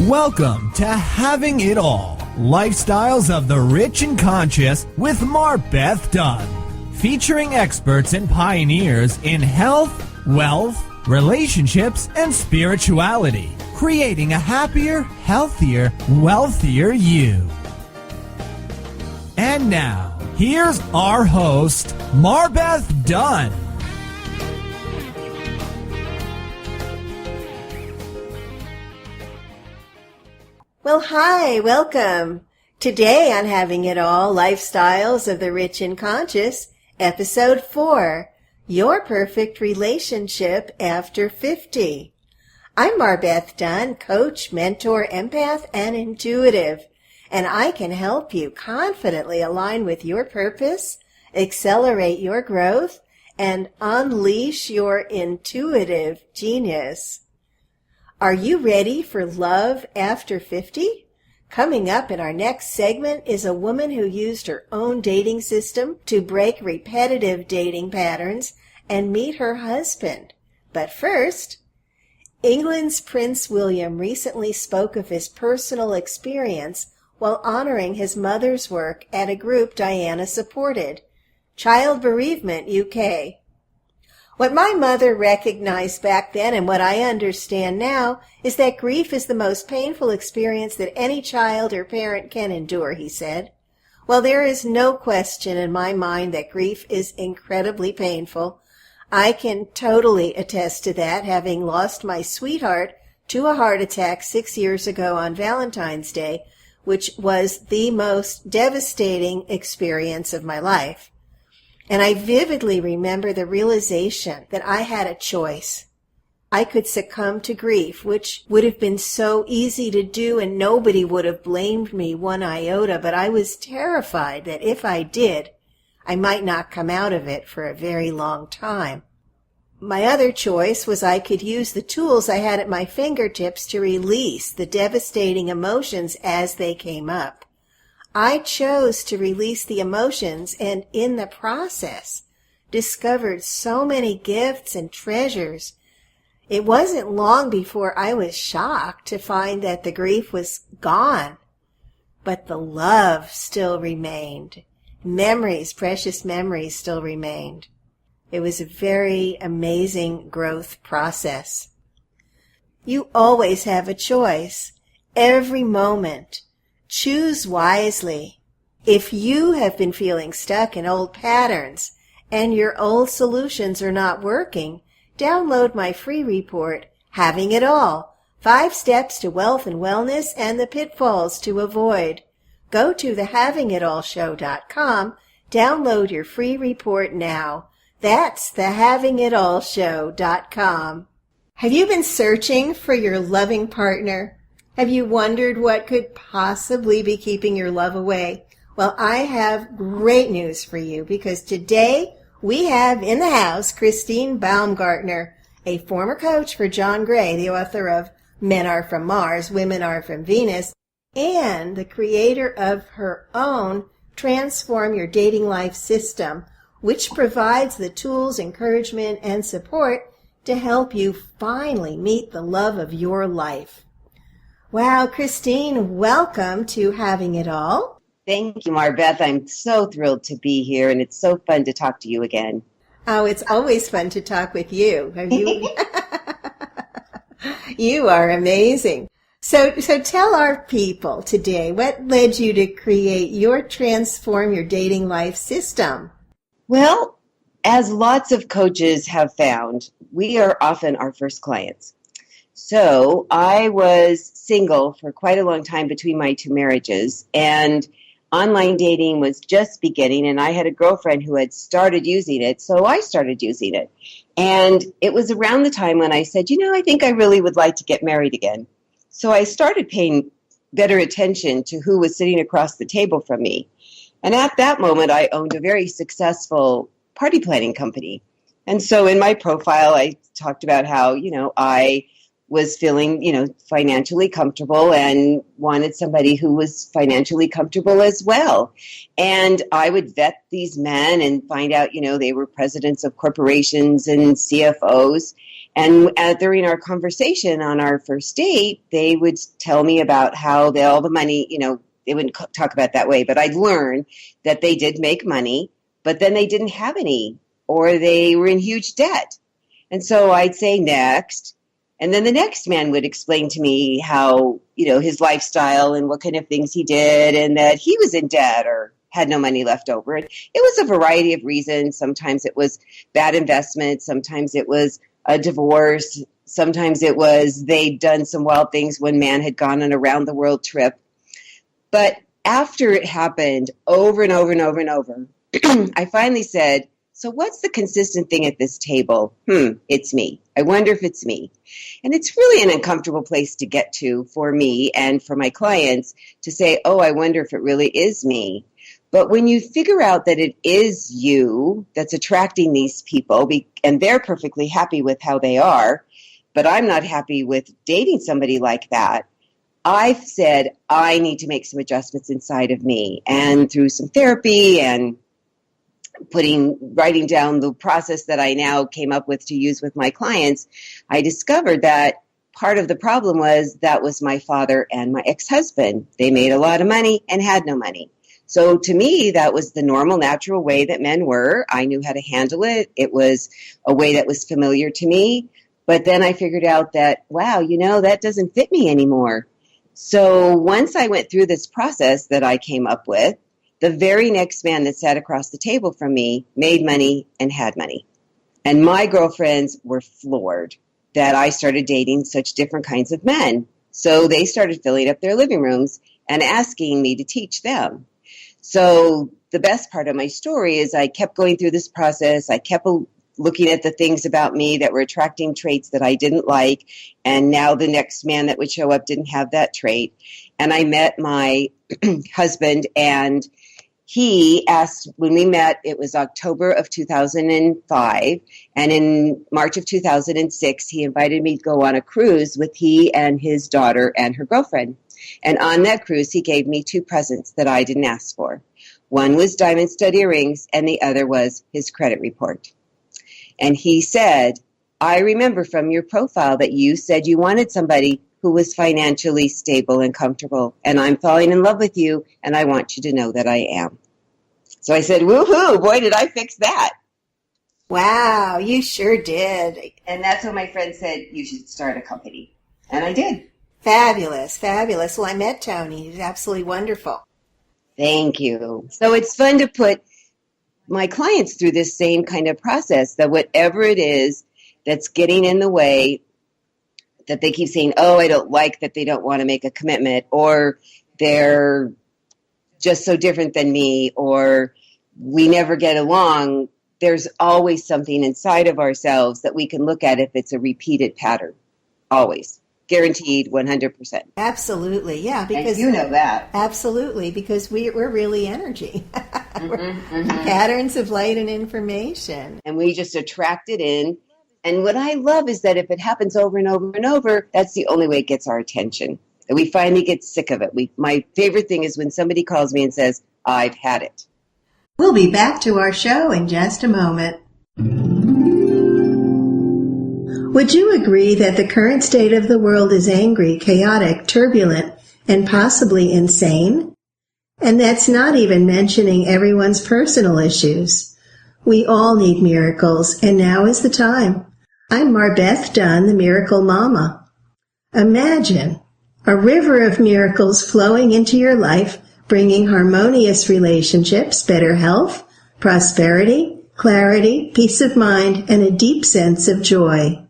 Welcome to Having It All, Lifestyles of the Rich and Conscious with MarBeth Dunn, featuring experts and pioneers in health, wealth, relationships, and spirituality, creating a happier, healthier, wealthier you. And now, here's our host, MarBeth Dunn. Well, hi, welcome. Today on Having It All, Lifestyles of the Rich and Conscious, Episode 4, Your Perfect Relationship After 50. I'm MarBeth Dunn, coach, mentor, empath, and intuitive, and I can help you confidently align with your purpose, accelerate your growth, and unleash your intuitive genius. Are you ready for love after 50? Coming up in our next segment is a woman who used her own dating system to break repetitive dating patterns and meet her husband. But first, England's Prince William recently spoke of his personal experience while honoring his mother's work at a group Diana supported, Child Bereavement UK. What my mother recognized back then and what I understand now is that grief is the most painful experience that any child or parent can endure, he said. Well, there is no question in my mind that grief is incredibly painful. I can totally attest to that, having lost my sweetheart to a heart attack 6 years ago on Valentine's Day, which was the most devastating experience of my life. And I vividly remember the realization that I had a choice. I could succumb to grief, which would have been so easy to do and nobody would have blamed me one iota, but I was terrified that if I did, I might not come out of it for a very long time. My other choice was I could use the tools I had at my fingertips to release the devastating emotions as they came up. I chose to release the emotions and in the process discovered so many gifts and treasures. It wasn't long before I was shocked to find that the grief was gone, but the love still remained. Memories, precious memories still remained. It was a very amazing growth process. You always have a choice, every moment. Choose wisely. If you have been feeling stuck in old patterns and your old solutions are not working, download my free report, Having It All, 5 Steps to Wealth and Wellness and the Pitfalls to Avoid. Go to TheHavingItAllShow.com, download your free report now. That's TheHavingItAllShow.com. Have you been searching for your loving partner? Have you wondered what could possibly be keeping your love away? Well, I have great news for you because today we have in the house Christine Baumgartner, a former coach for John Gray, the author of Men Are From Mars, Women Are From Venus, and the creator of her own Transform Your Dating Life system, which provides the tools, encouragement, and support to help you finally meet the love of your life. Wow, Christine, welcome to Having It All. Thank you, MarBeth. I'm so thrilled to be here, and it's so fun to talk to you again. Oh, it's always fun to talk with you. You are amazing. So tell our people today, what led you to create your Transform Your Dating Life system? Well, as lots of coaches have found, we are often our first clients. So I was single for quite a long time between my 2 marriages, and online dating was just beginning, and I had a girlfriend who had started using it, so I started using it. And it was around the time when I said, I think I really would like to get married again. So I started paying better attention to who was sitting across the table from me. And at that moment, I owned a very successful party planning company. And so in my profile, I talked about how, I was feeling, financially comfortable and wanted somebody who was financially comfortable as well. And I would vet these men and find out, they were presidents of corporations and CFOs. And during our conversation on our first date, they would tell me about how all the money, they wouldn't talk about it that way, but I'd learn that they did make money, but then they didn't have any, or they were in huge debt. And so I'd say next. And then the next man would explain to me how, his lifestyle and what kind of things he did, and that he was in debt or had no money left over. And it was a variety of reasons. Sometimes it was bad investments. Sometimes it was a divorce. Sometimes it was they'd done some wild things when man had gone on a round the world trip. But after it happened over and over and over and over, I finally said, so what's the consistent thing at this table? It's me. I wonder if it's me. And it's really an uncomfortable place to get to for me and for my clients to say, oh, I wonder if it really is me. But when you figure out that it is you that's attracting these people, and they're perfectly happy with how they are, but I'm not happy with dating somebody like that, I've said I need to make some adjustments inside of me. And through some therapy and writing down the process that I now came up with to use with my clients, I discovered that part of the problem was that was my father and my ex-husband. They made a lot of money and had no money. So to me, that was the normal, natural way that men were. I knew how to handle it. It was a way that was familiar to me. But then I figured out that, wow, that doesn't fit me anymore. So once I went through this process that I came up with, the very next man that sat across the table from me made money and had money. And my girlfriends were floored that I started dating such different kinds of men. So they started filling up their living rooms and asking me to teach them. So the best part of my story is I kept going through this process. I kept looking at the things about me that were attracting traits that I didn't like. And now the next man that would show up didn't have that trait. And I met my husband, and he asked, when we met, it was October of 2005. And in March of 2006, he invited me to go on a cruise with he and his daughter and her girlfriend. And on that cruise, he gave me 2 presents that I didn't ask for. One was diamond stud earrings, and the other was his credit report. And he said, I remember from your profile that you said you wanted somebody who was financially stable and comfortable, and I'm falling in love with you, and I want you to know that I am. So I said, woohoo, boy, did I fix that. Wow, you sure did. And that's when my friend said, you should start a company. And I did. Fabulous, fabulous. Well, I met Tony. He's absolutely wonderful. Thank you. So it's fun to put my clients through this same kind of process, that whatever it is that's getting in the way, that they keep saying, oh, I don't like that they don't want to make a commitment, or they're just so different than me, or we never get along, there's always something inside of ourselves that we can look at if it's a repeated pattern. Always. Guaranteed 100%. Absolutely, yeah. Because and you know that. Absolutely, because we're really energy. Patterns of light and information. And we just attract it in. And what I love is that if it happens over and over and over, that's the only way it gets our attention. And we finally get sick of it. My favorite thing is when somebody calls me and says, I've had it. We'll be back to our show in just a moment. Would you agree that the current state of the world is angry, chaotic, turbulent, and possibly insane? And that's not even mentioning everyone's personal issues. We all need miracles, and now is the time. I'm MarBeth Dunn, the Miracle Mama. Imagine a river of miracles flowing into your life, bringing harmonious relationships, better health, prosperity, clarity, peace of mind, and a deep sense of joy.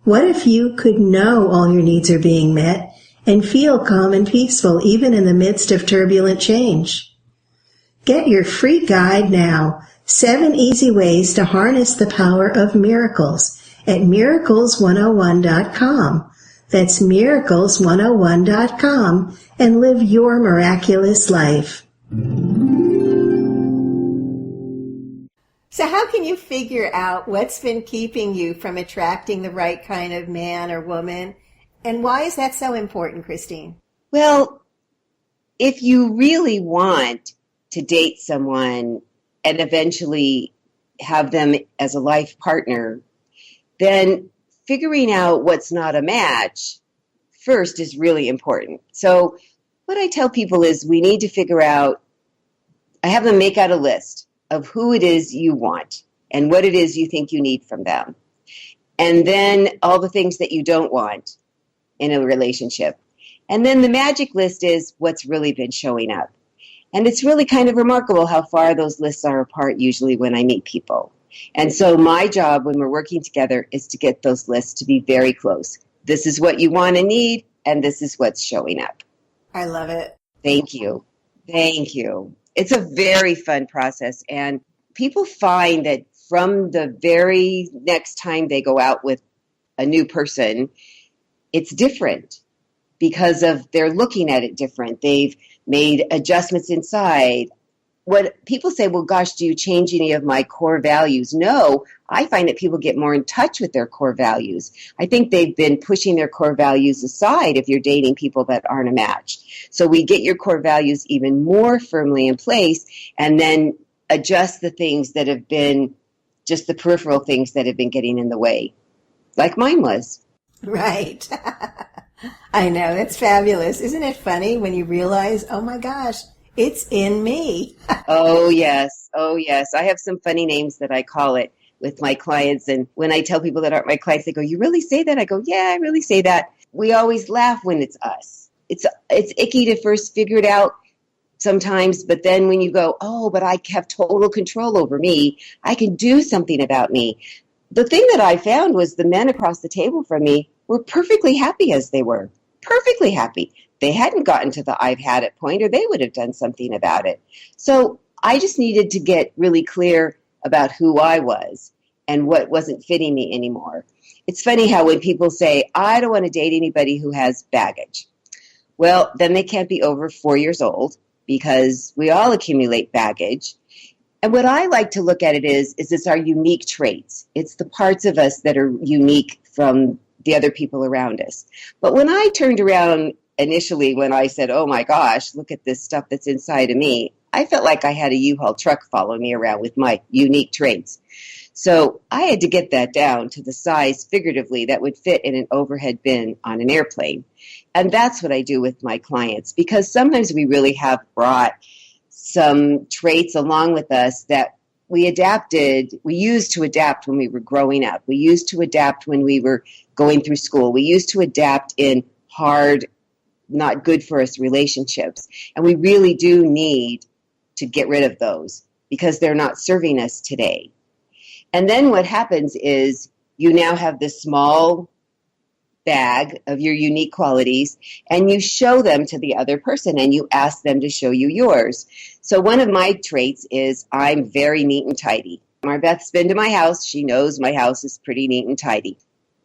What if you could know all your needs are being met and feel calm and peaceful even in the midst of turbulent change? Get your free guide now, 7 easy ways to harness the power of miracles at miracles101.com. That's miracles101.com, and live your miraculous life. So how can you figure out what's been keeping you from attracting the right kind of man or woman? And why is that so important, Christine? Well, if you really want to date someone and eventually have them as a life partner, then figuring out what's not a match first is really important. So what I tell people is we need to figure out, I have them make out a list of who it is you want and what it is you think you need from them. And then all the things that you don't want in a relationship. And then the magic list is what's really been showing up. And it's really kind of remarkable how far those lists are apart usually when I meet people. And so my job when we're working together is to get those lists to be very close. This is what you want and need, and this is what's showing up. I love it. Thank you. Thank you. It's a very fun process. And people find that from the very next time they go out with a new person, it's different because of they're looking at it different. They've made adjustments inside. What people say, well, gosh, do you change any of my core values? No, I find that people get more in touch with their core values. I think they've been pushing their core values aside if you're dating people that aren't a match. So we get your core values even more firmly in place and then adjust the things that have been just the peripheral things that have been getting in the way, like mine was. Right. I know. It's fabulous. Isn't it funny when you realize, oh my gosh, it's in me? Oh, yes. Oh, yes. I have some funny names that I call it with my clients. And when I tell people that aren't my clients, they go, you really say that? I go, yeah, I really say that. We always laugh when it's us. It's icky to first figure it out sometimes. But then when you go, oh, but I have total control over me. I can do something about me. The thing that I found was the men across the table from me were perfectly happy as they were. Perfectly happy. They hadn't gotten to the I've had it point or they would have done something about it. So I just needed to get really clear about who I was and what wasn't fitting me anymore. It's funny how when people say, I don't want to date anybody who has baggage. Well, then they can't be over 4 years old because we all accumulate baggage. And what I like to look at it is it's our unique traits. It's the parts of us that are unique from the other people around us. But when I turned around initially, when I said, oh my gosh, look at this stuff that's inside of me, I felt like I had a U-Haul truck following me around with my unique traits. So I had to get that down to the size, figuratively, that would fit in an overhead bin on an airplane. And that's what I do with my clients, because sometimes we really have brought some traits along with us that we used to adapt when we were growing up. We used to adapt when we were going through school. We used to adapt in hard, not good for us relationships. And we really do need to get rid of those because they're not serving us today. And then what happens is you now have this small bag of your unique qualities and you show them to the other person and you ask them to show you yours. So one of my traits is I'm very neat and tidy. MarBeth's been to my house. She knows my house is pretty neat and tidy.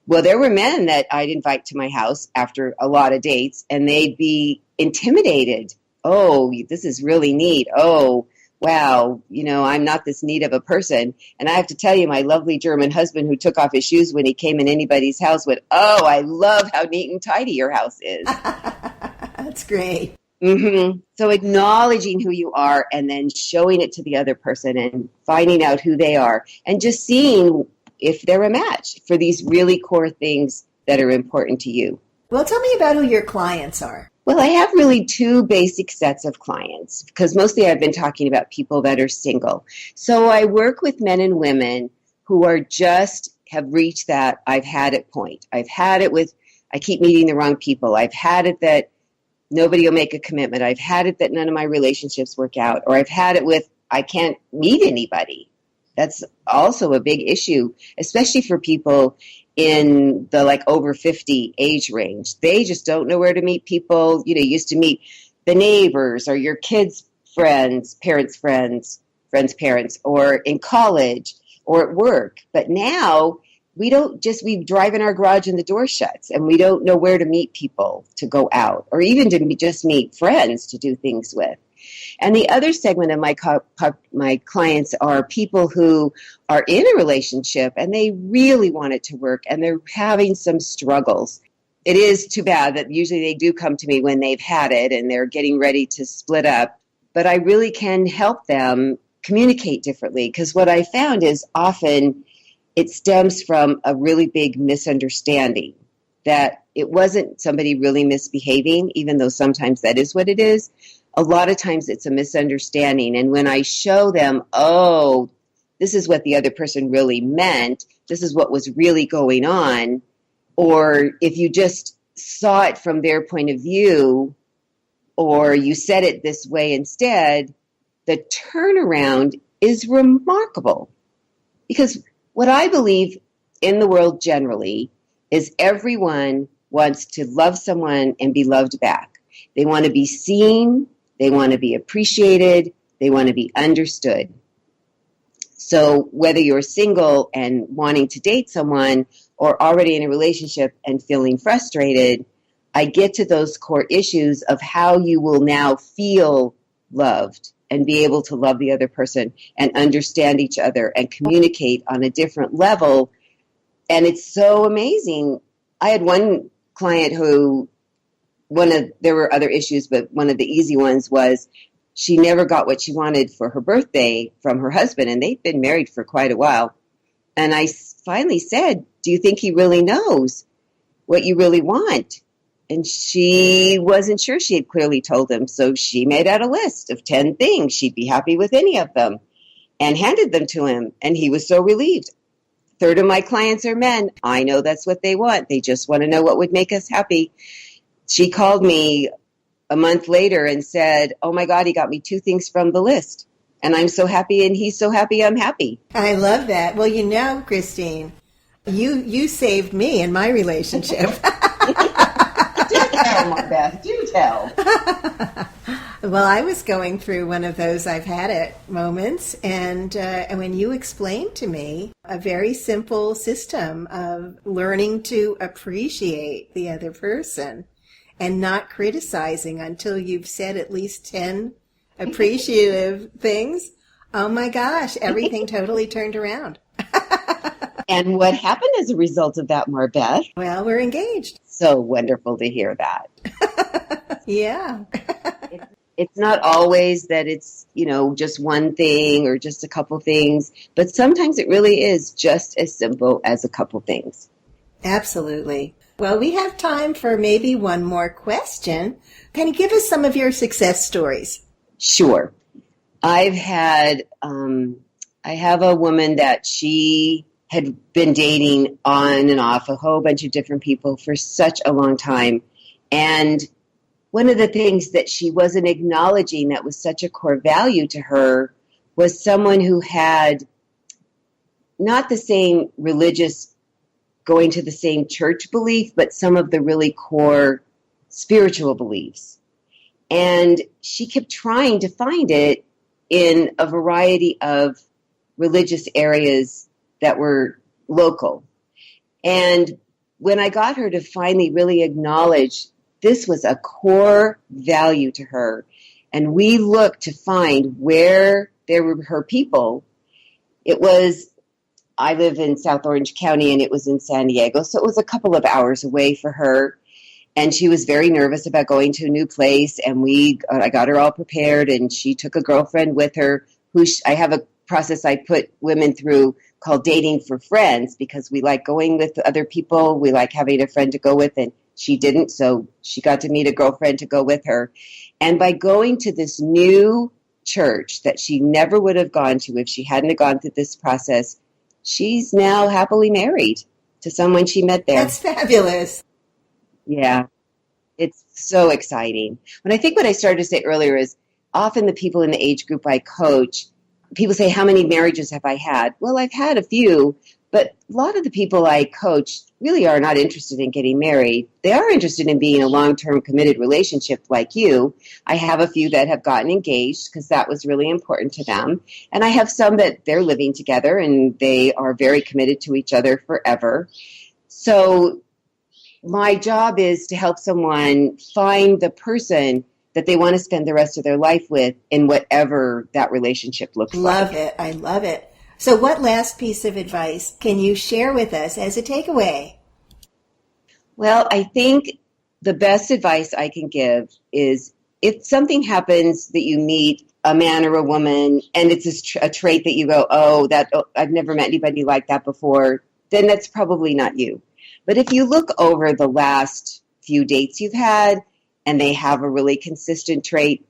Well, there were men that I'd invite to my house after a lot of dates and they'd be intimidated. Oh, this is really neat. Oh, wow, I'm not this neat of a person. And I have to tell you, my lovely German husband who took off his shoes when he came in anybody's house went, oh, I love how neat and tidy your house is. That's great. Mm-hmm. So acknowledging who you are and then showing it to the other person and finding out who they are and just seeing if they're a match for these really core things that are important to you. Well, tell me about who your clients are. Well, I have really two basic sets of clients because mostly I've been talking about people that are single. So I work with men and women who are have reached that I've had it point. I've had it with, I keep meeting the wrong people. I've had it that nobody will make a commitment. I've had it that none of my relationships work out. Or I've had it with, I can't meet anybody. That's also a big issue, especially for people in the over 50 age range. They just don't know where to meet people. You used to meet the neighbors or your kids' friends, parents' friends, friends' parents, or in college or at work. But now we drive in our garage and the door shuts and we don't know where to meet people to go out or even to just meet friends to do things with. And the other segment of my clients are people who are in a relationship and they really want it to work and they're having some struggles. It is too bad that usually they do come to me when they've had it and they're getting ready to split up. But I really can help them communicate differently because what I found is often it stems from a really big misunderstanding, that it wasn't somebody really misbehaving, even though sometimes that is what it is. A lot of times it's a misunderstanding. And when I show them, oh, this is what the other person really meant, this is what was really going on, or if you just saw it from their point of view, or you said it this way instead, the turnaround is remarkable. Because what I believe in the world generally is everyone wants to love someone and be loved back. They want to be seen, they want to be appreciated, they want to be understood. So whether you're single and wanting to date someone or already in a relationship and feeling frustrated, I get to those core issues of how you will now feel loved and be able to love the other person and understand each other and communicate on a different level. And it's so amazing. I had one client who, there were other issues, but one of the easy ones was she never got what she wanted for her birthday from her husband, and they've been married for quite a while. And I finally said, do you think he really knows what you really want? And she wasn't sure. She had clearly told him. So she made out a list of 10 things. She'd be happy with any of them and handed them to him. And he was so relieved. A third of my clients are men. I know that's what they want. They just want to know what would make us happy. She called me a month later and said, oh my God, he got me 2 things from the list. And I'm so happy and he's so happy I'm happy. I love that. Well, Christine, you saved me in my relationship. Do tell, MarBeth. Do tell. Well, I was going through one of those I've had it moments, and when you explained to me a very simple system of learning to appreciate the other person and not criticizing until you've said at least 10 appreciative things, oh my gosh, everything totally turned around. And what happened as a result of that, MarBeth? Well, we're engaged. So wonderful to hear that. Yeah. It's not always that it's, just one thing or just a couple things, but sometimes it really is just as simple as a couple things. Absolutely. Well, we have time for maybe one more question. Can you give us some of your success stories? Sure. I have a woman that she had been dating on and off a whole bunch of different people for such a long time. And one of the things that she wasn't acknowledging that was such a core value to her was someone who had not the same religious, going to the same church belief, but some of the really core spiritual beliefs. And she kept trying to find it in a variety of religious areas that were local. And when I got her to finally really acknowledge this was a core value to her, and we looked to find where there were her people, I live in South Orange County and it was in San Diego, so it was a couple of hours away for her. And she was very nervous about going to a new place, and I got her all prepared, and she took a girlfriend with her I have a process I put women through called dating for friends, because we like going with other people. We like having a friend to go with, and she didn't, so she got to meet a girlfriend to go with her. And by going to this new church that she never would have gone to if she hadn't gone through this process, she's now happily married to someone she met there. That's fabulous. Yeah, it's so exciting. When I think what I started to say earlier is often the people in the age group I coach, people say, how many marriages have I had? Well, I've had a few, but a lot of the people I coach really are not interested in getting married. They are interested in being in a long-term committed relationship like you. I have a few that have gotten engaged because that was really important to them. And I have some that they're living together and they are very committed to each other forever. So my job is to help someone find the person that they want to spend the rest of their life with in whatever that relationship looks like. Love it. I love it. So what last piece of advice can you share with us as a takeaway? Well, I think the best advice I can give is if something happens that you meet a man or a woman, and it's a trait that you go, I've never met anybody like that before, then that's probably not you. But if you look over the last few dates you've had and they have a really consistent trait,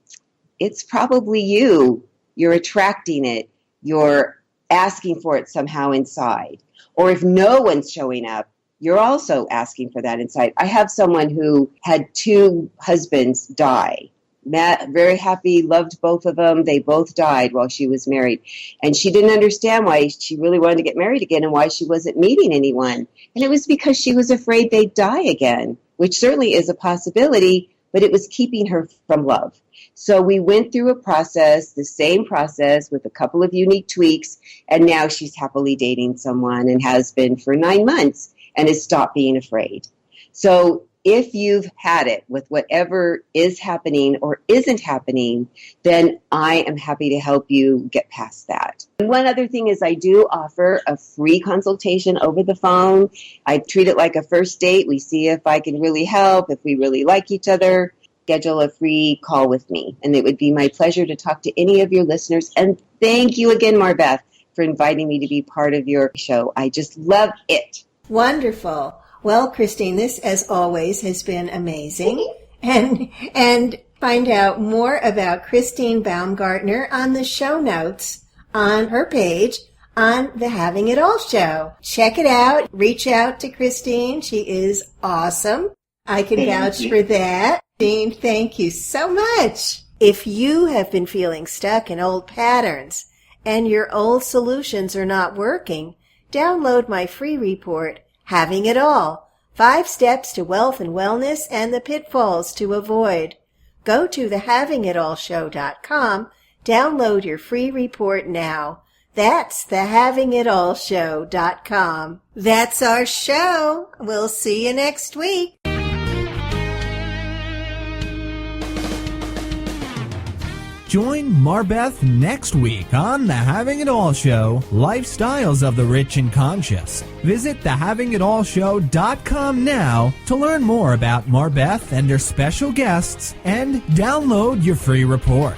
it's probably you. You're attracting it. You're asking for it somehow inside. Or if no one's showing up, you're also asking for that inside. I have someone who had 2 husbands die. Matt, very happy, loved both of them. They both died while she was married. And she didn't understand why she really wanted to get married again and why she wasn't meeting anyone. And it was because she was afraid they'd die again, which certainly is a possibility, but it was keeping her from love. So we went through a process, the same process with a couple of unique tweaks, and now she's happily dating someone and has been for 9 months and has stopped being afraid. So if you've had it with whatever is happening or isn't happening, then I am happy to help you get past that. And one other thing is I do offer a free consultation over the phone. I treat it like a first date. We see if I can really help, if we really like each other. Schedule a free call with me. And it would be my pleasure to talk to any of your listeners. And thank you again, MarBeth, for inviting me to be part of your show. I just love it. Wonderful. Well, Christine, this, as always, has been amazing. And find out more about Christine Baumgartner on the show notes on her page on The Having It All Show. Check it out. Reach out to Christine. She is awesome. I can vouch for that. Christine, thank you so much. If you have been feeling stuck in old patterns and your old solutions are not working, download my free report, Having It All, 5 Steps to Wealth and Wellness and the Pitfalls to Avoid. Go to TheHavingItAllShow.com, download your free report now. That's TheHavingItAllShow.com. That's our show. We'll see you next week. Join MarBeth next week on The Having It All Show, Lifestyles of the Rich and Conscious. Visit TheHavingItAllShow.com now to learn more about MarBeth and her special guests and download your free report.